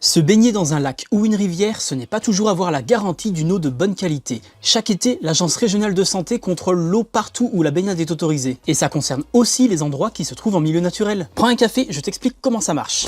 Se baigner dans un lac ou une rivière, ce n'est pas toujours avoir la garantie d'une eau de bonne qualité. Chaque été, l'Agence régionale de santé contrôle l'eau partout où la baignade est autorisée. Et ça concerne aussi les endroits qui se trouvent en milieu naturel. Prends un café, je t'explique comment ça marche.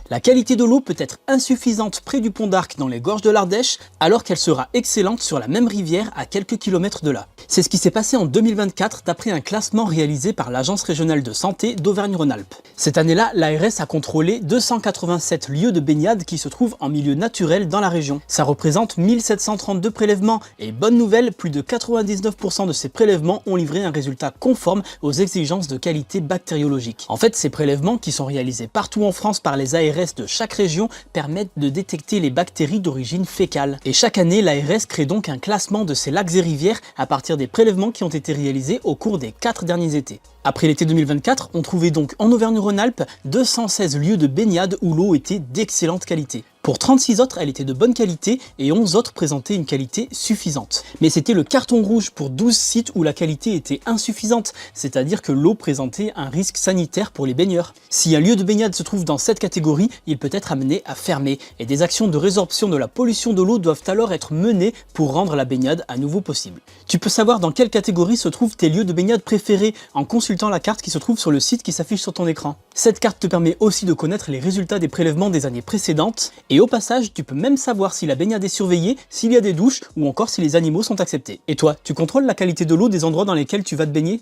La qualité de l'eau peut être insuffisante près du pont d'Arc dans les gorges de l'Ardèche, alors qu'elle sera excellente sur la même rivière à quelques kilomètres de là. C'est ce qui s'est passé en 2024 d'après un classement réalisé par l'Agence régionale de santé d'Auvergne-Rhône-Alpes. Cette année-là, l'ARS a contrôlé 287 lieux de baignade qui se trouvent en milieu naturel dans la région. Ça représente 1732 prélèvements et bonne nouvelle, plus de 99% de ces prélèvements ont livré un résultat conforme aux exigences de qualité bactériologique. En fait, ces prélèvements qui sont réalisés partout en France par les ARS de chaque région permettent de détecter les bactéries d'origine fécale. Et chaque année, l'ARS crée donc un classement de ces lacs et rivières à partir des prélèvements qui ont été réalisés au cours des 4 derniers étés. Après l'été 2024, on trouvait donc en Auvergne-Rhône-Alpes 216 lieux de baignade où l'eau était d'excellente qualité. Pour 36 autres, elle était de bonne qualité et 11 autres présentaient une qualité suffisante. Mais c'était le carton rouge pour 12 sites où la qualité était insuffisante, c'est-à-dire que l'eau présentait un risque sanitaire pour les baigneurs. Si un lieu de baignade se trouve dans cette catégorie, il peut être amené à fermer et des actions de résorption de la pollution de l'eau doivent alors être menées pour rendre la baignade à nouveau possible. Tu peux savoir dans quelle catégorie se trouvent tes lieux de baignade préférés en consultant la carte qui se trouve sur le site qui s'affiche sur ton écran. Cette carte te permet aussi de connaître les résultats des prélèvements des années précédentes et au passage, tu peux même savoir si la baignade est surveillée, s'il y a des douches ou encore si les animaux sont acceptés. Et toi, tu contrôles la qualité de l'eau des endroits dans lesquels tu vas te baigner?